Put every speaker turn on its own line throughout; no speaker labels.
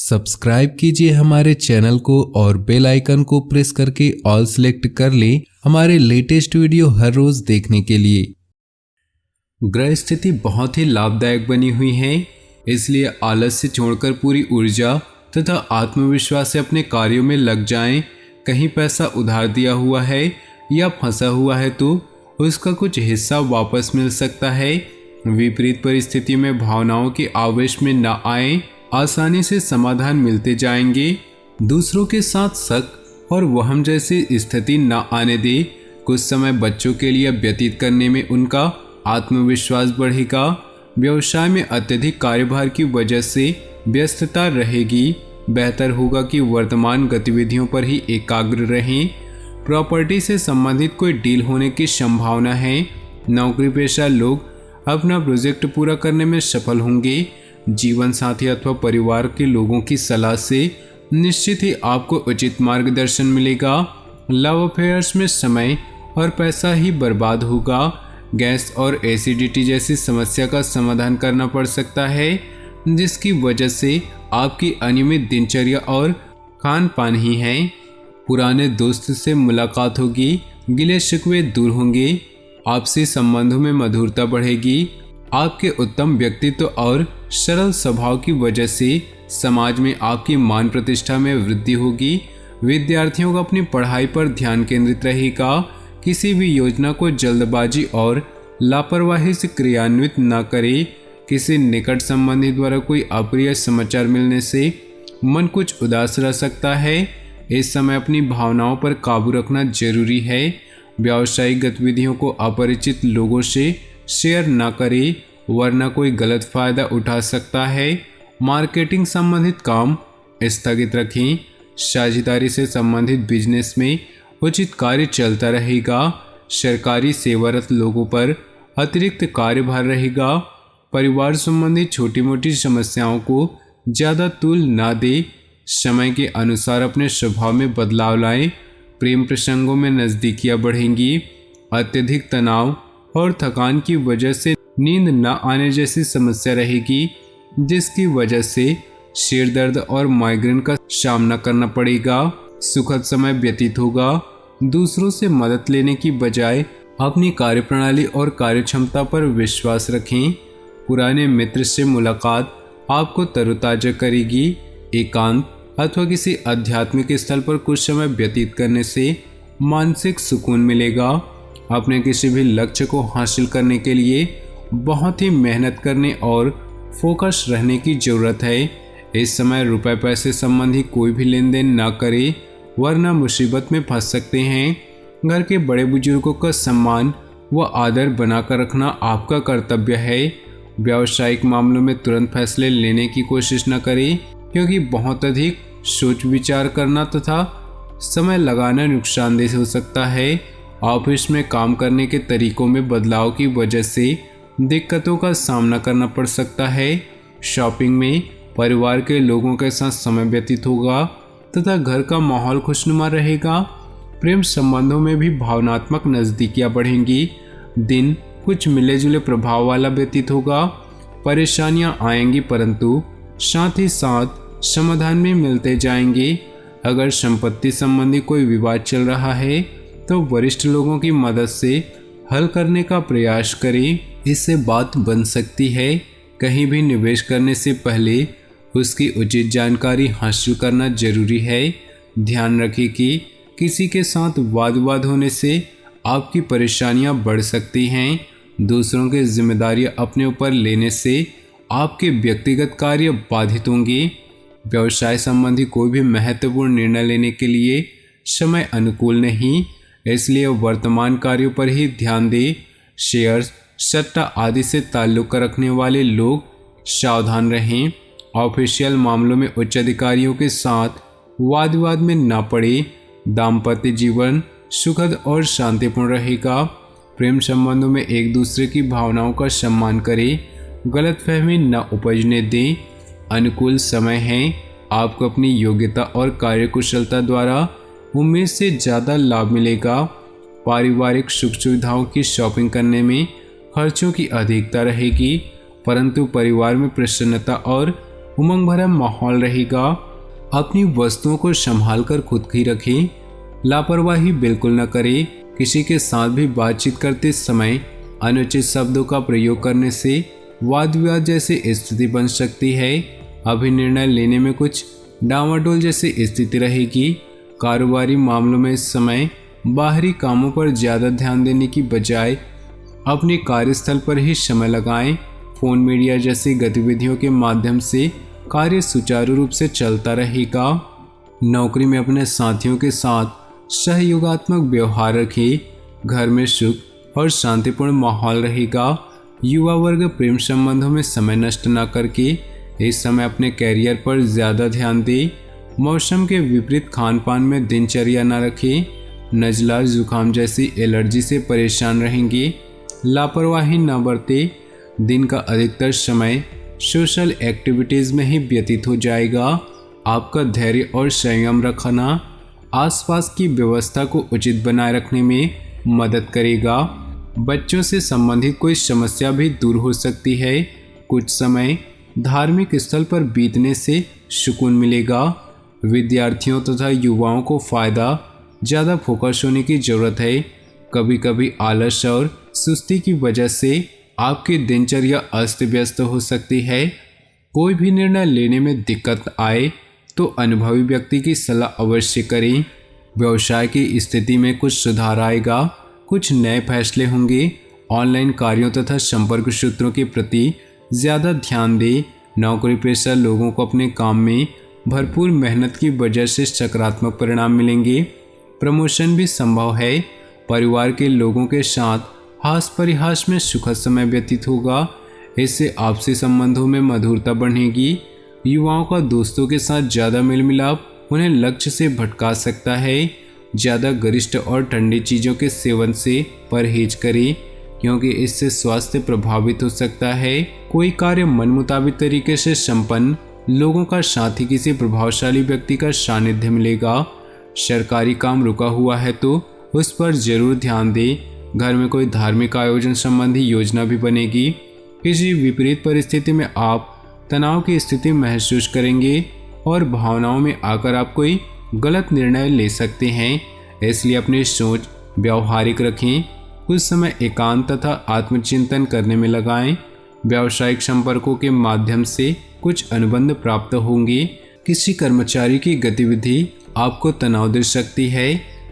Subscribe कीजिए हमारे channel को और बेल आइकन को प्रेस करके ऑल सेलेक्ट कर लें हमारे लेटेस्ट वीडियो हर रोज देखने के लिए। ग्रह स्थिति बहुत ही लाभदायक बनी हुई है, इसलिए आलस्य छोड़कर पूरी ऊर्जा तथा आत्मविश्वास से अपने कार्यों में लग जाएं। कहीं पैसा उधार दिया हुआ है या फंसा हुआ है तो उसका कुछ हिस्सा वापस मिल सकता है। विपरीत परिस्थिति में भावनाओं के आवेश में न आए, आसानी से समाधान मिलते जाएंगे। दूसरों के साथ शक और वहम जैसी स्थिति न आने दे। कुछ समय बच्चों के लिए व्यतीत करने में उनका आत्मविश्वास बढ़ेगा। व्यवसाय में अत्यधिक कार्यभार की वजह से व्यस्तता रहेगी। बेहतर होगा कि वर्तमान गतिविधियों पर ही एकाग्र रहें। प्रॉपर्टी से संबंधित कोई डील होने की संभावना है। नौकरी पेशा लोग अपना प्रोजेक्ट पूरा करने में सफल होंगे। जीवन साथी अथवा परिवार के लोगों की सलाह से निश्चित ही आपको उचित मार्गदर्शन मिलेगा। लव अफेयर्स में समय और पैसा ही बर्बाद होगा। गैस और एसिडिटी जैसी समस्या का समाधान करना पड़ सकता है, जिसकी वजह से आपकी अनियमित दिनचर्या और खान पान ही है। पुराने दोस्त से मुलाकात होगी, गिले शिकवे दूर होंगे। आपसी संबंधों में मधुरता बढ़ेगी। आपके उत्तम व्यक्तित्व और सरल स्वभाव की वजह से समाज में आपकी मान प्रतिष्ठा में वृद्धि होगी। विद्यार्थियों को अपनी पढ़ाई पर ध्यान केंद्रित रहेगा। किसी भी योजना को जल्दबाजी और लापरवाही से क्रियान्वित न करें। किसी निकट संबंधी द्वारा कोई अप्रिय समाचार मिलने से मन कुछ उदास रह सकता है। इस समय अपनी भावनाओं पर काबू रखना जरूरी है। व्यावसायिक गतिविधियों को अपरिचित लोगों से शेयर न करें, वरना कोई गलत फायदा उठा सकता है। मार्केटिंग संबंधित काम स्थगित रखें। साझेदारी से संबंधित बिजनेस में उचित कार्य चलता रहेगा। सरकारी सेवारत लोगों पर अतिरिक्त कार्यभार रहेगा। परिवार संबंधी छोटी मोटी समस्याओं को ज़्यादा तूल ना दे। समय के अनुसार अपने स्वभाव में बदलाव लाएं। प्रेम प्रसंगों में नज़दीकियां बढ़ेंगी। अत्यधिक तनाव और थकान की वजह से नींद न आने जैसी समस्या रहेगी, जिसकी वजह से सिर दर्द और माइग्रेन का सामना करना पड़ेगा। सुखद समय व्यतीत होगा। दूसरों से मदद लेने की बजाय अपनी कार्यप्रणाली और कार्यक्षमता पर विश्वास रखें। पुराने मित्र से मुलाकात आपको तरोताजा करेगी। एकांत अथवा किसी आध्यात्मिक स्थल पर कुछ समय व्यतीत करने से मानसिक सुकून मिलेगा। अपने किसी भी लक्ष्य को हासिल करने के लिए बहुत ही मेहनत करने और फोकस रहने की ज़रूरत है। इस समय रुपए पैसे संबंधी कोई भी लेन देन ना करें, वरना मुसीबत में फंस सकते हैं। घर के बड़े बुजुर्गों का सम्मान व आदर बनाकर रखना आपका कर्तव्य है। व्यावसायिक मामलों में तुरंत फैसले लेने की कोशिश न करें, क्योंकि बहुत अधिक सोच विचार करना तथा समय लगाना नुकसानदेह हो सकता है। ऑफिस में काम करने के तरीकों में बदलाव की वजह से दिक्कतों का सामना करना पड़ सकता है। शॉपिंग में परिवार के लोगों के साथ समय व्यतीत होगा तथा घर का माहौल खुशनुमा रहेगा। प्रेम संबंधों में भी भावनात्मक नज़दीकियां बढ़ेंगी। दिन कुछ मिले जुले प्रभाव वाला व्यतीत होगा। परेशानियां आएंगी, परंतु साथ ही साथ समाधान में मिलते जाएंगे। अगर संपत्ति संबंधी कोई विवाद चल रहा है तो वरिष्ठ लोगों की मदद से हल करने का प्रयास करें, इससे बात बन सकती है। कहीं भी निवेश करने से पहले उसकी उचित जानकारी हासिल करना जरूरी है। ध्यान रखें कि किसी के साथ वाद विवाद होने से आपकी परेशानियां बढ़ सकती हैं। दूसरों की जिम्मेदारियां अपने ऊपर लेने से आपके व्यक्तिगत कार्य बाधित होंगे। व्यवसाय संबंधी कोई भी महत्वपूर्ण निर्णय लेने के लिए समय अनुकूल नहीं, इसलिए वर्तमान कार्यों पर ही ध्यान दें। शेयर्स, सट्टा आदि से ताल्लुक़ रखने वाले लोग सावधान रहें। ऑफिशियल मामलों में उच्च अधिकारियों के साथ वाद विवाद में न पड़े। दाम्पत्य जीवन सुखद और शांतिपूर्ण रहेगा। प्रेम संबंधों में एक दूसरे की भावनाओं का सम्मान करें। गलतफहमी न उपजने दें। अनुकूल समय है। आपको अपनी योग्यता और कार्यकुशलता द्वारा उम्मीद से ज़्यादा लाभ मिलेगा। पारिवारिक सुख सुविधाओं की शॉपिंग करने में खर्चों की अधिकता रहेगी, परंतु परिवार में प्रसन्नता और उमंग भरा माहौल रहेगा। अपनी वस्तुओं को संभाल कर खुद ही रखें। लापरवाही बिल्कुल न करें। किसी के साथ भी बातचीत करते समय अनुचित शब्दों का प्रयोग करने से वाद विवाद जैसी स्थिति बन सकती है। अभी निर्णय लेने में कुछ डामाडोल जैसी स्थिति रहेगी। कारोबारी मामलों में इस समय बाहरी कामों पर ज़्यादा ध्यान देने की बजाय अपने कार्यस्थल पर ही समय लगाएं। फोन मीडिया जैसी गतिविधियों के माध्यम से कार्य सुचारू रूप से चलता रहेगा। नौकरी में अपने साथियों के साथ सहयोगात्मक व्यवहार रखें। घर में सुख और शांतिपूर्ण माहौल रहेगा। युवा वर्ग प्रेम संबंधों में समय नष्ट न करके इस समय अपने कैरियर पर ज़्यादा ध्यान दे। मौसम के विपरीत खान पान में दिनचर्या न रखें। नज़ला जुकाम जैसी एलर्जी से परेशान रहेंगे। लापरवाही न बरते। दिन का अधिकतर समय सोशल एक्टिविटीज़ में ही व्यतीत हो जाएगा। आपका धैर्य और संयम रखना आसपास की व्यवस्था को उचित बनाए रखने में मदद करेगा। बच्चों से संबंधित कोई समस्या भी दूर हो सकती है। कुछ समय धार्मिक स्थल पर बीतने से सुकून मिलेगा। विद्यार्थियों तथा युवाओं को फ़ायदा ज़्यादा फोकस होने की ज़रूरत है। कभी कभी आलस और सुस्ती की वजह से आपकी दिनचर्या अस्त व्यस्त हो सकती है। कोई भी निर्णय लेने में दिक्कत आए तो अनुभवी व्यक्ति की सलाह अवश्य करें। व्यवसाय की स्थिति में कुछ सुधार आएगा। कुछ नए फैसले होंगे। ऑनलाइन कार्यों तथा संपर्क सूत्रों के प्रति ज़्यादा ध्यान दें। नौकरी पेशा लोगों को अपने काम में भरपूर मेहनत की वजह से सकारात्मक परिणाम मिलेंगे। प्रमोशन भी संभव है। परिवार के लोगों के साथ हास परिहास में सुखद समय व्यतीत होगा। इससे आपसी संबंधों में मधुरता बढ़ेगी। युवाओं का दोस्तों के साथ ज़्यादा मेल मिलाप उन्हें लक्ष्य से भटका सकता है। ज़्यादा गरिष्ठ और ठंडी चीज़ों के सेवन से परहेज करें, क्योंकि इससे स्वास्थ्य प्रभावित हो सकता है। कोई कार्य मन मुताबिक तरीके से संपन्न लोगों का साथ ही किसी प्रभावशाली व्यक्ति का सानिध्य मिलेगा। सरकारी काम रुका हुआ है तो उस पर जरूर ध्यान दें। घर में कोई धार्मिक आयोजन संबंधी योजना भी बनेगी। किसी विपरीत परिस्थिति में आप तनाव की स्थिति महसूस करेंगे और भावनाओं में आकर आप कोई गलत निर्णय ले सकते हैं। इसलिए अपनी सोच व्यावहारिक रखें। कुछ समय एकांत तथा आत्मचिंतन करने में लगाएं। व्यावसायिक संपर्कों के माध्यम से कुछ अनुबंध प्राप्त होंगे। किसी कर्मचारी की गतिविधि आपको तनाव दे सकती है।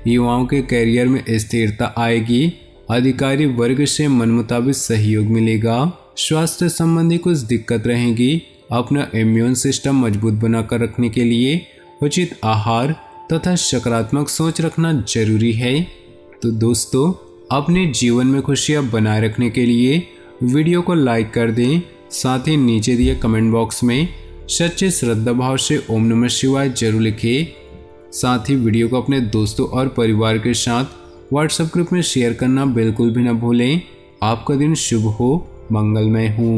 युवाओं के करियर में स्थिरता आएगी। अधिकारी वर्ग से मनमुताबिक सहयोग मिलेगा। स्वास्थ्य संबंधी कुछ दिक्कत रहेगी। अपना इम्यून सिस्टम मजबूत बनाकर रखने के लिए उचित आहार तथा सकारात्मक सोच रखना जरूरी है। तो दोस्तों, अपने जीवन में खुशियाँ बनाए रखने के लिए वीडियो को लाइक कर दें। साथ ही नीचे दिए कमेंट बॉक्स में सच्चे श्रद्धा भाव से ओम नमः शिवाय जरूर लिखें। साथ ही वीडियो को अपने दोस्तों और परिवार के साथ व्हाट्सएप ग्रुप में शेयर करना बिल्कुल भी न भूलें। आपका दिन शुभ हो, मंगलमय हो।